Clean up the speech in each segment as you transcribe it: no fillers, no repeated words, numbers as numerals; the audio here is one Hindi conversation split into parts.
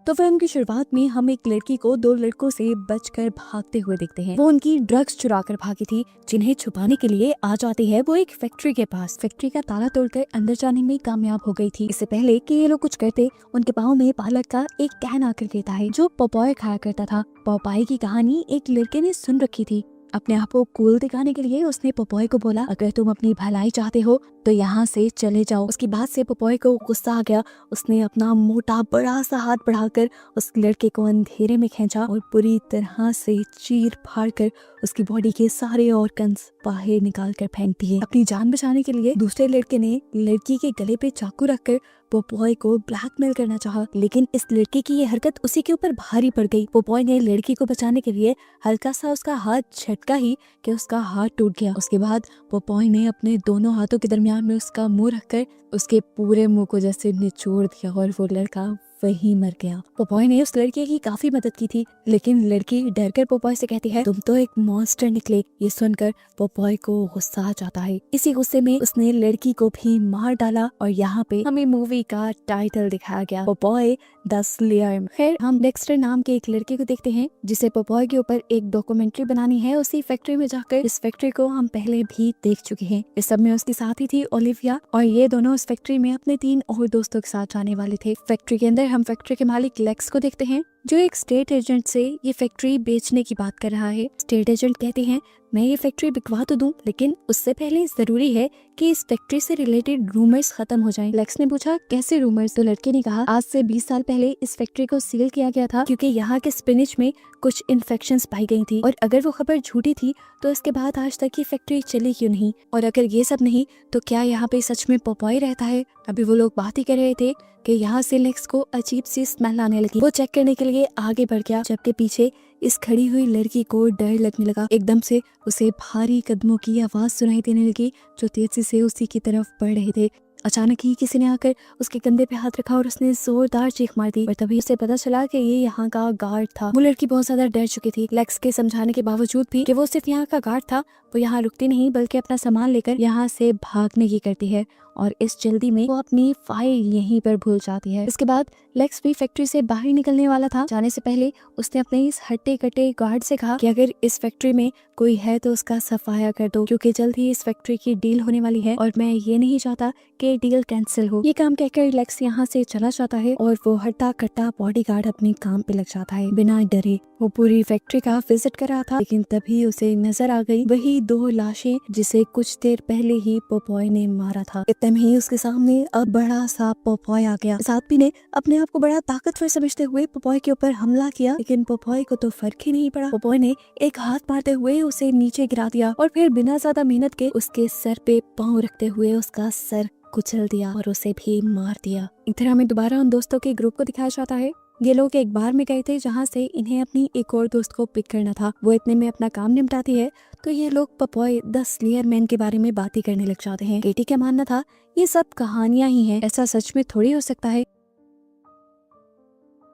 तो फिल्म की शुरुआत में हम एक लड़की को दो लड़कों से बचकर भागते हुए देखते हैं। वो उनकी ड्रग्स चुरा कर भागी थी, जिन्हें छुपाने के लिए आ जाती है वो एक फैक्ट्री के पास। फैक्ट्री का ताला तोड़कर अंदर जाने में कामयाब हो गई थी। इससे पहले कि ये लोग कुछ करते, उनके पाँव में पालक का एक कैन आकर गिरता है जो पॉपॉय खाया करता था। पॉपॉय की कहानी एक लड़के ने सुन रखी थी। अपने आप को कूल दिखाने के लिए उसने पॉपॉय को बोला, अगर तुम अपनी भलाई चाहते हो तो यहाँ से चले जाओ। उसकी बात से पॉपॉय को गुस्सा आ गया। उसने अपना मोटा बड़ा सा हाथ बढ़ाकर उस लड़के को अंधेरे में खींचा और पूरी तरह से चीर फाड़ कर उसकी बॉडी के सारे ऑर्गन्स बाहर निकाल कर फेंक दिए। अपनी जान बचाने के लिए दूसरे लड़के ने लड़की के गले पे चाकू रखकर पॉपॉय को ब्लैकमेल करना चाहा, लेकिन इस लड़के की ये हरकत उसी के ऊपर भारी पड़ गई। पॉपॉय ने लड़की को बचाने के लिए हल्का सा उसका हाथ झटका ही कि उसका हाथ टूट गया। उसके बाद पॉपॉय ने अपने दोनों हाथों के दरमियान में उसका मुंह रखकर उसके पूरे मुंह को जैसे निचोड़ दिया और वो लड़का वहीं मर गया। पॉपॉय ने उस लड़के की काफी मदद की थी, लेकिन लड़की डरकर पॉपॉय से कहती है, तुम तो एक मॉन्स्टर निकले। ये सुनकर पॉपॉय को गुस्सा आ जाता है। इसी गुस्से में उसने लड़की को भी मार डाला और यहाँ पे हमें मूवी का टाइटल दिखाया गया, पॉपॉय द स्लेयर। फिर हम डेक्स्टर नाम के एक लड़के को देखते हैं जिसे पॉपॉय के ऊपर एक डॉक्यूमेंट्री बनानी है उसी फैक्ट्री में जाकर। इस फैक्ट्री को हम पहले भी देख चुके हैं। इस सब में उसकी साथी थी ओलिविया और ये दोनों उस फैक्ट्री में अपने 3 और दोस्तों के साथ जाने वाले थे। फैक्ट्री के अंदर हम फैक्ट्री के मालिक लेक्स को देखते हैं जो एक स्टेट एजेंट से ये फैक्ट्री बेचने की बात कर रहा है। स्टेट एजेंट कहते हैं, मैं ये फैक्ट्री बिकवा तो दूं, लेकिन उससे पहले जरूरी है कि इस फैक्ट्री से रिलेटेड रूमर्स खत्म हो जाएं। लेक्स ने पूछा, कैसे रूमर्स? तो लड़के ने कहा, आज से 20 साल पहले इस फैक्ट्री को सील किया गया था क्योंकि यहाँ के स्पिनिच में कुछ इन्फेक्शंस पाई गई थी, और अगर वो खबर झूठी थी तो इसके बाद आज तक ये फैक्ट्री चली क्यों नहीं? और अगर ये सब नहीं तो क्या यहाँ पे सच में पॉपॉय रहता है? अभी वो लोग बात ही कर रहे थे कि यहाँ से लेक्स को अजीब सी स्मेल आने लगी। वो चेक करने के लिए आगे बढ़ गया, जबकि पीछे इस खड़ी हुई लड़की को डर लगने लगा। एकदम से उसे भारी कदमों की आवाज सुनाई देने लगी जो तेजी से उसी की तरफ बढ़ रहे थे। अचानक ही किसी ने आकर उसके कंधे पे हाथ रखा और उसने जोरदार चीख मार दी, और तभी उसे पता चला कि ये यहाँ का गार्ड था। वो लड़की बहुत ज्यादा डर चुकी थी। लेक्स के समझाने के बावजूद भी कि वो सिर्फ यहाँ का गार्ड था, वो यहाँ रुकती नहीं बल्कि अपना सामान लेकर यहाँ से भागने की करती है, और इस जल्दी में वो अपनी फाइल यहीं पर भूल जाती है। इसके बाद लेक्स भी फैक्ट्री से बाहर निकलने वाला था। जाने से पहले उसने अपने इस हट्टे कट्टे गार्ड से कहा कि अगर इस फैक्ट्री में कोई है तो उसका सफाया कर दो, क्योंकि जल्द ही इस फैक्ट्री की डील होने वाली है और मैं ये नहीं चाहता कि डील कैंसिल हो। ये काम कहकर लेक्स यहाँ से चला जाता है और वो हट्टा कट्टा बॉडीगार्ड अपने काम पे लग जाता है बिना डरे। वो पूरी फैक्ट्री का विजिट कर रहा था, लेकिन तभी उसे नजर आ गई वही 2 लाशें जिसे कुछ देर पहले ही पॉपॉय ने मारा था। इतने में ही उसके सामने अब बड़ा सा पॉपॉय आ गया। इस आदमी ने अपने आप को बड़ा ताकतवर समझते हुए पॉपॉय के ऊपर हमला किया, लेकिन पॉपॉय को तो फर्क ही नहीं पड़ा। पॉपॉय ने एक हाथ मारते हुए उसे नीचे गिरा दिया और फिर बिना ज्यादा मेहनत के उसके सर पे पाँव रखते हुए उसका सर कुचल दिया और उसे भी मार दिया। इधर हमें दोबारा उन दोस्तों के ग्रुप को दिखाया जाता है। ये लोग एक बार में गए थे जहाँ से इन्हें अपनी एक और दोस्त को पिक करना था। वो इतने में अपना काम निपटाती है तो ये लोग पॉपॉय द स्लेयर मैन के बारे में बातें करने लग जाते हैं। केटी का मानना था ये सब कहानियां ही हैं, ऐसा सच में थोड़ी हो सकता है।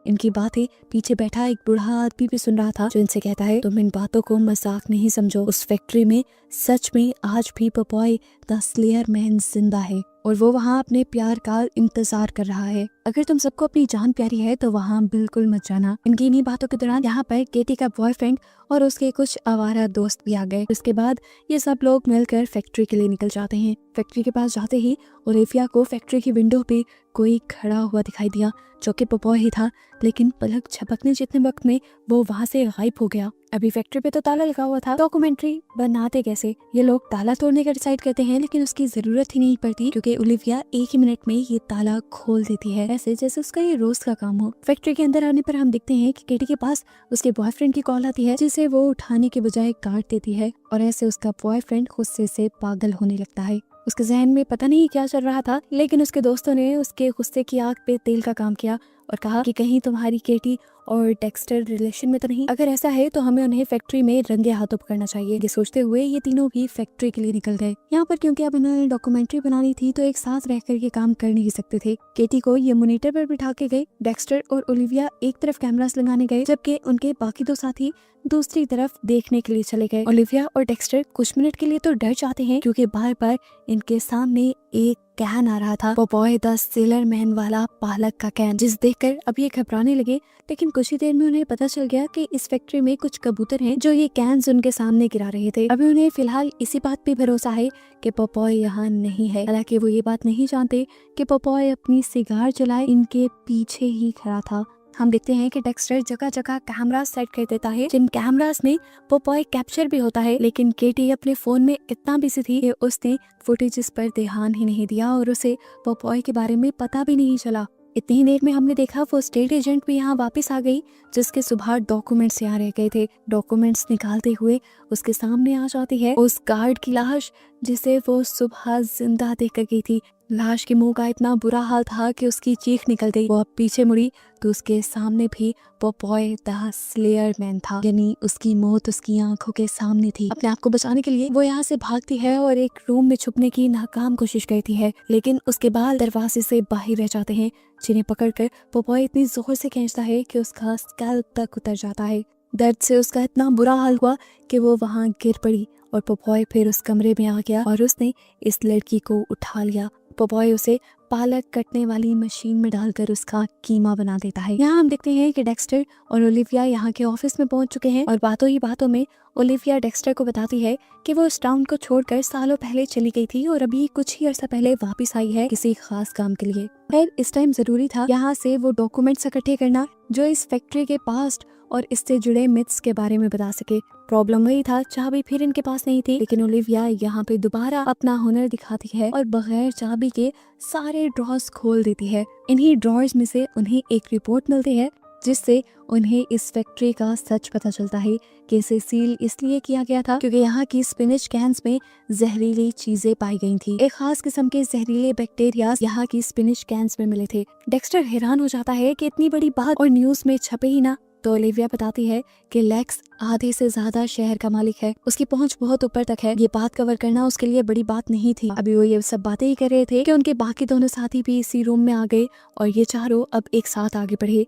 इनकी बातें पीछे बैठा एक बूढ़ा आदमी भी सुन रहा था जो इनसे कहता है, तुम इन बातों को मजाक नहीं समझो। उस फैक्ट्री में सच में आज भी पॉपॉय द स्लेयर मैन जिंदा है और वो वहाँ अपने प्यार का इंतजार कर रहा है। अगर तुम सबको अपनी जान प्यारी है तो वहाँ बिल्कुल मत जाना। इनकी इन्हीं बातों के दौरान यहाँ पर केटी का बॉयफ्रेंड और उसके कुछ आवारा दोस्त भी आ गए। उसके बाद ये सब लोग मिलकर फैक्ट्री के लिए निकल जाते हैं। फैक्ट्री के पास जाते ही ओलिविया को फैक्ट्री की विंडो पे कोई खड़ा हुआ दिखाई दिया जो कि पॉपॉय ही था, लेकिन पलक झपकने जितने वक्त में वो वहाँ से गायब हो गया। अभी फैक्ट्री पे तो ताला लगा हुआ था। डॉक्यूमेंट्री बनाते कैसे? ये लोग ताला तोड़ने का डिसाइड करते हैं, लेकिन उसकी जरूरत ही नहीं पड़ती क्योंकि ओलिविया एक ही मिनट में ये ताला खोल देती है, ऐसे जैसे उसका ये रोज का काम हो। फैक्ट्री के अंदर आने पर हम देखते हैं कि केटी के पास उसके बॉयफ्रेंड की कॉल आती है जिसे वो उठाने के बजाय काट देती है, और ऐसे उसका बॉयफ्रेंड गुस्से से पागल होने लगता है। उसके जहन में पता नहीं क्या चल रहा था, लेकिन उसके दोस्तों ने उसके गुस्से की आग पे तेल का काम किया और कहा कि कहीं तुम्हारी केटी और डेक्स्टर रिलेशन में तो नहीं। अगर ऐसा है तो हमें उन्हें फैक्ट्री में रंगे हाथों पकड़ना चाहिए। ये सोचते हुए ये तीनों भी फैक्ट्री के लिए निकल गए। यहाँ पर क्योंकि अब इन्होंने डॉक्यूमेंट्री बनानी थी तो एक साथ रहकर ये काम कर नहीं सकते थे। केटी को ये मॉनिटर पर बिठा के गए। डेक्स्टर और ओलिविया एक तरफ कैमरास लगाने गए, जबकि उनके बाकी 2 साथी दूसरी तरफ देखने के लिए चले गए। ओलिविया और डेक्स्टर कुछ मिनट के लिए तो डर जाते हैं क्योंकि बार बार इनके सामने एक कैन आ रहा था, पोपॉय द सेलर मैन वाला पालक का कैन, जिस देखकर अब ये घबराने लगे। लेकिन कुछ ही देर में उन्हें पता चल गया कि इस फैक्ट्री में कुछ कबूतर हैं जो ये कैन्स उनके सामने गिरा रहे थे। अभी उन्हें फिलहाल इसी बात पे भरोसा है कि पोपॉय यहाँ नहीं है। हालांकि वो ये बात नहीं जानते कि पोपॉय अपनी सिगार जलाए इनके पीछे ही खड़ा था। हम देखते हैं कि डेक्स्टर जगह जगह कैमरा सेट कर देता है, जिन कैमरास में पोपॉय कैप्चर भी होता है। लेकिन केटी अपने फोन में इतना बिजी थी कि उसने फुटेजेस पर ध्यान ही नहीं दिया और उसे पोपॉय के बारे में पता भी नहीं चला। इतनी ही देर में हमने देखा वो स्टेट एजेंट भी यहाँ वापस आ गई, जिसके सुबह डॉक्यूमेंट्स यहाँ रह गए थे। डॉक्यूमेंट्स निकालते हुए उसके सामने आ जाती है उस गार्ड की लाश, जिसे वो सुबह जिंदा देख कर गई थी। लाश के मुंह का इतना बुरा हाल था कि उसकी चीख निकल गई। वो अब पीछे मुड़ी तो उसके सामने भी पोपॉय द स्लेयर मैन था, यानी उसकी मौत उसकी आंखों के सामने थी। अपने आप को बचाने के लिए वो यहाँ से भागती है और एक रूम में छुपने की नाकाम कोशिश करती है, लेकिन उसके बाल दरवाजे से बाहर रह जाते हैं, जिन्हें पकड़कर पोपॉय इतनी जोर से खींचता है कि उसका स्कैल्प तक उतर जाता है। दर्द से उसका इतना बुरा हाल हुआ कि वो वहाँ गिर पड़ी और पोपॉय फिर उस कमरे में आ गया और उसने इस लड़की को उठा लिया। पोपॉय उसे पालक कटने वाली मशीन में डालकर उसका कीमा बना देता है। यहाँ हम देखते हैं कि डेक्स्टर और ओलिविया यहाँ के ऑफिस में पहुंच चुके हैं और बातों ही बातों में ओलिविया डेक्स्टर को बताती है कि वो इस टाउन को छोड़कर सालों पहले चली गई थी और अभी कुछ ही अर्सा पहले वापस आई है किसी खास काम के लिए। खैर इस टाइम जरूरी था यहाँ से वो डॉक्यूमेंट्स इकट्ठे करना जो इस फैक्ट्री के पास्ट और इससे जुड़े मिथ्स के बारे में बता सके। प्रॉब्लम वही था, चाबी फिर इनके पास नहीं थी, लेकिन ओलिविया यहाँ पे दोबारा अपना हुनर दिखाती है और बगैर चाबी के सारे ड्रॉर्स खोल देती है। इन्हीं ड्रॉर्स में से उन्हें एक रिपोर्ट मिलती है, जिससे उन्हें इस फैक्ट्री का सच पता चलता है कि इसे सील इसलिए किया गया था क्योंकि यहाँ की स्पिनिच कैंस में जहरीली चीजें पाई गई थी। एक खास किस्म के जहरीले बैक्टीरिया यहाँ की स्पिनिच कैंस में मिले थे। डेक्स्टर हैरान हो जाता है कि इतनी बड़ी बात और न्यूज में छपे ही ना। तो ओलिविया बताती है कि लेक्स आधे से ज्यादा शहर का मालिक है, उसकी पहुंच बहुत ऊपर तक है। ये बात कवर करना उसके लिए बड़ी बात नहीं थी। अभी वो ये सब बातें ही कर रहे थे कि उनके बाकी दोनों साथी भी इसी रूम में आ गए और ये चारों अब एक साथ आगे बढ़े।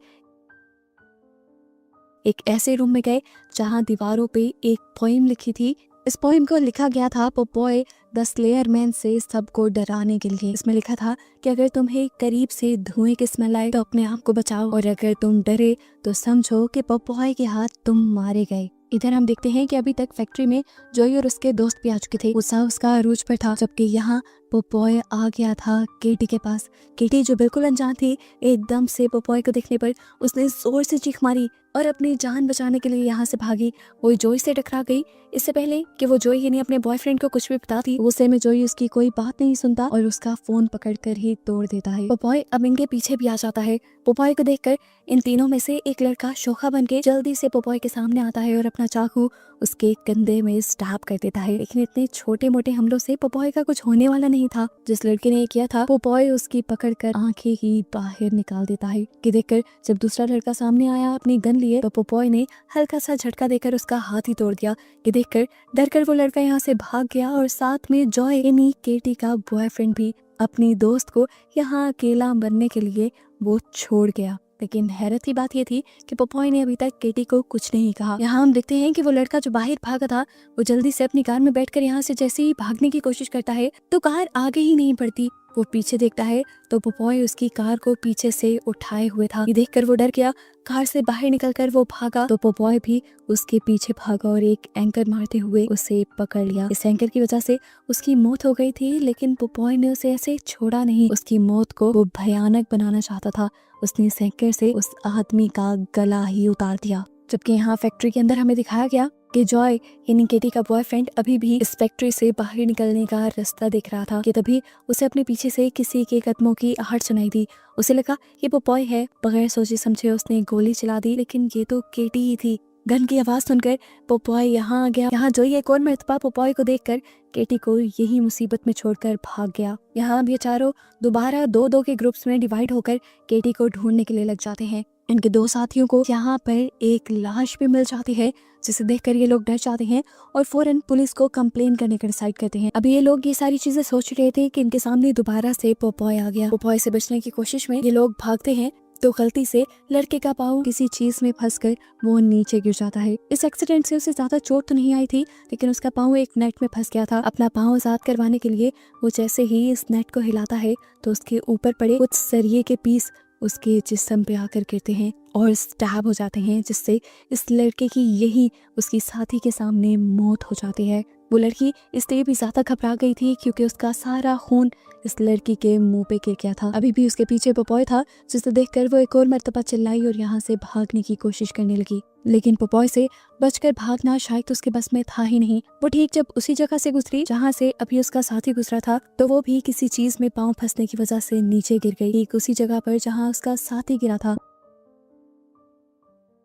एक ऐसे रूम में गए जहाँ दीवारों पे एक पोएम लिखी थी। इस पोएम को लिखा गया था पोपॉय द स्लेयर मैन से सबको डराने के लिए। इसमें लिखा था कि अगर तुम्हें करीब से धुएं की स्मेल आए तो अपने आप को बचाओ और अगर तुम डरे तो समझो कि पोपॉय के हाथ तुम मारे गए। इधर हम देखते हैं कि अभी तक फैक्ट्री में जॉय और उसके दोस्त भी आ चुके थे। गुस्सा उसका अरूज पर था, जबकि यहाँ पोपॉय आ गया था केटी के पास। केटी जो बिल्कुल अनजान थी, एकदम से पोपॉय को देखने पर उसने जोर से चीख मारी और अपनी जान बचाने के लिए यहाँ से भागी। वो जॉय से टकरा गई। इससे पहले कि वो जॉय यानी अपने बॉयफ्रेंड को कुछ भी बताती, गुस्से में जॉय उसकी कोई बात नहीं सुनता और उसका फोन पकड़कर ही तोड़ देता है। पोपॉय अब इनके पीछे भी आ जाता है। पोपॉय को देखकर इन तीनों में से एक लड़का शोखा बन के जल्दी से पोपॉय के सामने आता है और अपना चाकू उसके कंधे में स्टैब कर देता है। लेकिन इतने छोटे मोटे हमलों से पोपॉय का कुछ होने वाला नहीं था। जिस लड़के ने किया था, पोपॉय उसकी पकड़कर आंखें ही बाहर निकाल देता है। कि देखकर जब दूसरा लड़का सामने आया अपनी गन लिए तो पोपॉय ने हल्का सा झटका देकर उसका हाथ ही तोड़ दिया। कि देखकर डरकर वो लड़का यहाँ से भाग गया और साथ में जॉय यानी केटी का बॉयफ्रेंड भी अपनी दोस्त को यहाँ अकेला बनने के लिए वो छोड़ गया। लेकिन हैरत की बात ये थी कि पोपॉय ने अभी तक केटी को कुछ नहीं कहा। यहाँ हम देखते हैं कि वो लड़का जो बाहर भागा था वो जल्दी से अपनी कार में बैठकर यहाँ से जैसे ही भागने की कोशिश करता है तो कार आगे ही नहीं बढ़ती। वो पीछे देखता है तो पोपॉय उसकी कार को पीछे से उठाए हुए था। ये देखकर वो डर गया। कार से बाहर निकलकर वो भागा तो पोपॉय भी उसके पीछे भागा और एक एंकर मारते हुए उसे पकड़ लिया। इस एंकर की वजह से उसकी मौत हो गई थी, लेकिन पोपॉय ने उसे ऐसे छोड़ा नहीं। उसकी मौत को वो भयानक बनाना चाहता था। उसने इस एंकर से उस आदमी का गला ही उतार दिया। जबकि यहाँ फैक्ट्री के अंदर हमें दिखाया गया कि जॉय यानी केटी का बॉयफ्रेंड अभी भी इस फैक्ट्री से बाहर निकलने का रास्ता देख रहा था कि तभी उसे अपने पीछे से किसी के कदमों की आहट सुनाई दी। उसे लगा ये पोपॉय है। बगैर सोचे समझे उसने गोली चला दी, लेकिन ये तो केटी ही थी। गन की आवाज सुनकर पोपॉय यहाँ आ गया। यहाँ जॉय एक और मर्तबा पोपॉय को देखकर केटी को यही मुसीबत में छोड़कर भाग गया। यहाँ अब ये चारों दोबारा दो दो के ग्रुप्स में डिवाइड होकर केटी को ढूंढने के लिए लग जाते हैं। इनके दो साथियों को यहाँ पर एक लाश भी मिल जाती है, जिसे देखकर ये लोग डर जाते हैं और फौरन पुलिस को कंप्लेन करने का डिसाइड करते हैं। अभी ये लोग ये सारी चीजें सोच रहे थे कि इनके सामने दोबारा से पोपॉय आ गया। पोपॉय से बचने की कोशिश में ये लोग भागते हैं तो गलती से लड़के का पाँव किसी चीज में फंसकर वो नीचे गिर जाता है। इस एक्सीडेंट से उसे ज्यादा चोट तो नहीं आई थी, लेकिन उसका पाँव एक नेट में फंस गया था। अपना पाँव आजाद करवाने के लिए वो जैसे ही इस नेट को हिलाता है तो उसके ऊपर पड़े कुछ सरिये के पीस उसके जिस्म पे आकर गिरते हैं और स्टैब हो जाते हैं, जिससे इस लड़के की यही उसकी साथी के सामने मौत हो जाती है। वो लड़की इसलिए भी ज्यादा घबरा गई थी क्योंकि उसका सारा खून इस लड़की के मुंह पे गिर गया था। अभी भी उसके पीछे पोपॉय था, जिसे देखकर वो एक और मर्तबा चिल्लाई और यहाँ से भागने की कोशिश करने लगी, लेकिन पोपॉय से बचकर भागना शायद उसके बस में था ही नहीं। वो ठीक जब उसी जगह से गुजरी जहाँ से अभी उसका साथी गुजरा था, तो वो भी किसी चीज में पाँव फंसने की वजह से नीचे गिर गई, ठीक उसी जगह पर जहाँ उसका साथी गिरा था।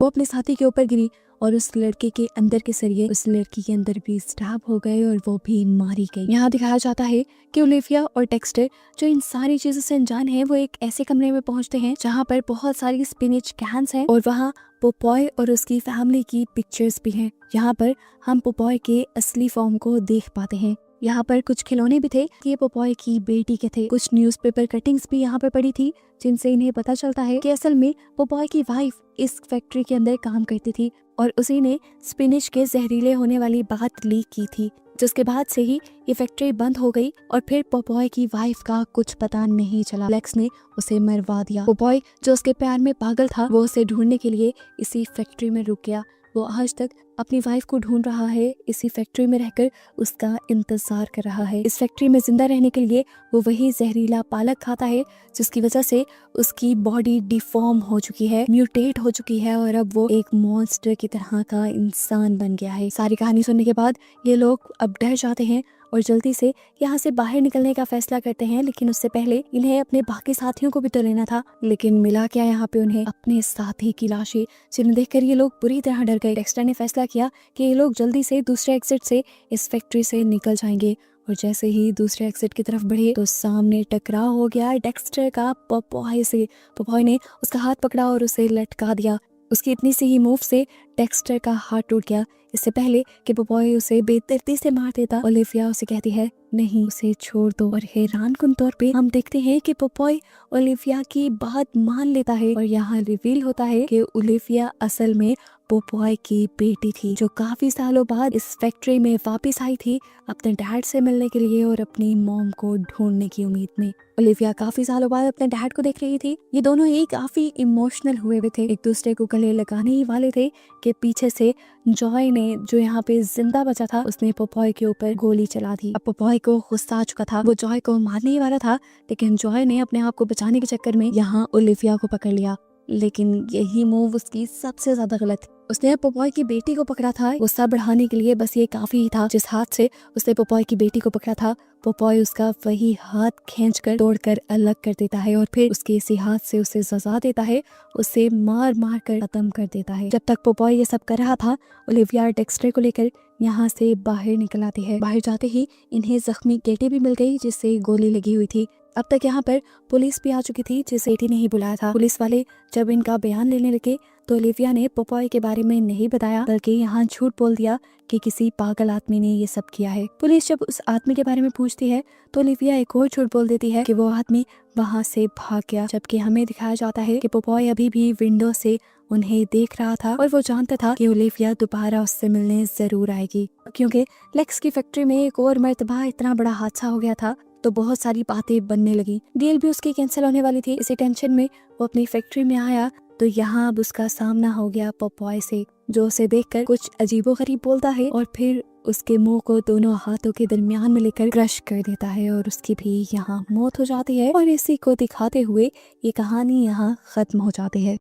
वो अपने साथी के ऊपर गिरी और उस लड़के के अंदर के सरिये उस लड़की के अंदर भी स्टैब हो गए और वो भी मारी गई। यहाँ दिखाया जाता है कि ओलिविया और डेक्स्टर जो इन सारी चीजों से अनजान है, वो एक ऐसे कमरे में पहुंचते हैं जहाँ पर बहुत सारी स्पिनिच कैन्स हैं और वहाँ पोपॉय और उसकी फैमिली की पिक्चर्स भी हैं। यहाँ पर हम पोपॉय के असली फॉर्म को देख पाते हैं। यहाँ पर कुछ खिलौने भी थे कि ये पोपॉय की बेटी के थे। कुछ न्यूज़पेपर कटिंग्स भी यहाँ पर पड़ी थी, जिनसे इन्हें पता चलता है कि असल में पोपॉय की वाइफ इस फैक्ट्री के अंदर काम करती थी और उसी ने स्पिनिच के जहरीले होने वाली बात लीक की थी, जिसके बाद से ही ये फैक्ट्री बंद हो गई और फिर पोपॉय की वाइफ का कुछ पता नहीं चला। लेक्स ने उसे मरवा दिया। पोपॉय जो उसके प्यार में पागल था, वो उसे ढूंढने के लिए इसी फैक्ट्री में रुक गया। वो आज तक अपनी वाइफ को ढूंढ रहा है, इसी फैक्ट्री में रहकर उसका इंतजार कर रहा है। इस फैक्ट्री में जिंदा रहने के लिए वो वही जहरीला पालक खाता है, जिसकी वजह से उसकी बॉडी डिफॉर्म हो चुकी है, म्यूटेट हो चुकी है और अब वो एक मॉन्स्टर की तरह का इंसान बन गया है। सारी कहानी सुनने के बाद ये लोग अब डर जाते हैं और जल्दी से यहाँ से बाहर निकलने का फैसला करते हैं, लेकिन उससे पहले इन्हें अपने बाकी साथियों को भी तो लेना था। लेकिन मिला क्या यहाँ पे उन्हें? अपने साथी की लाशें, जिन्हें देखकर ये लोग बुरी तरह डर गए। डेक्स्टर ने फैसला किया कि ये लोग जल्दी से दूसरे एग्जिट से इस फैक्ट्री से निकल जाएंगे और जैसे ही दूसरे एग्जिट की तरफ बढ़े तो सामने टकराव हो गया डेक्स्टर का पोपॉय से। पोपॉय ने उसका हाथ पकड़ा और उसे लटका दिया। उसकी इतनी सी ही मूव से डेक्स्टर का हाथ टूट गया। इससे पहले कि पोपॉय उसे बेदर्दी से मार देता, ओलिविया उसे कहती है नहीं, उसे छोड़ दो। और हैरानकुन तौर पे हम देखते हैं कि पोपॉय ओलिविया की बात मान लेता है और यहाँ रिवील होता है कि ओलिविया असल में पोपॉय की बेटी थी, जो काफी सालों बाद इस फैक्ट्री में वापस आई थी अपने डैड से मिलने के लिए और अपनी मॉम को ढूंढने की उम्मीद में। ओलिविया काफी सालों बाद अपने डैड को देख रही थी। ये दोनों ही काफी इमोशनल हुए हुए थे, एक दूसरे को गले लगाने ही वाले थे कि पीछे से जॉय ने, जो यहाँ पे जिंदा बचा था, उसने पोपॉय के ऊपर गोली चला दी। अब पोपॉय को गुस्सा आ चुका था, वो जॉय को मारने ही वाला था, लेकिन जॉय ने अपने आप को बचाने के चक्कर में यहाँ ओलिविया को पकड़ लिया। लेकिन यही मूव उसकी सबसे ज्यादा गलत। उसने पोपॉय की बेटी को पकड़ा था गुस्सा बढ़ाने के लिए, बस ये काफी ही था। जिस हाथ से उसने पोपॉय की बेटी को पकड़ा था, पोपॉय उसका वही हाथ खींचकर तोड़कर अलग कर देता है और फिर उसके इसी हाथ से उसे सजा देता है, उसे मार मार कर खत्म कर देता है। जब तक पोपॉय ये सब कर रहा था, ओलिविया डेक्स्टर को लेकर यहाँ से बाहर निकल आती है। बाहर जाते ही इन्हें जख्मी केटी भी मिल गई, जिससे गोली लगी हुई थी। अब तक यहाँ पर पुलिस भी आ चुकी थी, जिसे केटी ने ही बुलाया था। पुलिस वाले जब इनका बयान लेने लगे तो ओलिविया ने पोपॉय के बारे में नहीं बताया, बल्कि यहाँ झूठ बोल दिया कि किसी पागल आदमी ने ये सब किया है। पुलिस जब उस आदमी के बारे में पूछती है तो ओलिविया एक और झूठ बोल देती है कि वो आदमी वहाँ से भाग गया, जबकि हमें दिखाया जाता है कि पोपॉय अभी भी विंडो से उन्हें देख रहा था और वो जानता था कि ओलिविया दोबारा उससे मिलने जरूर आएगी, क्योंकि लेक्स की फैक्ट्री में एक और मर्तबा इतना बड़ा हादसा हो गया था तो बहुत सारी बातें बनने लगी। डील भी उसकी कैंसिल होने वाली थी। इसी टेंशन में वो अपनी फैक्ट्री में आया तो यहाँ अब उसका सामना हो गया पोपॉय से, जो उसे देखकर कुछ अजीबोगरीब बोलता है और फिर उसके मुंह को दोनों हाथों के दरमियान में लेकर क्रश कर देता है और उसकी भी यहाँ मौत हो जाती है। और इसी को दिखाते हुए ये कहानी यहाँ खत्म हो जाती है।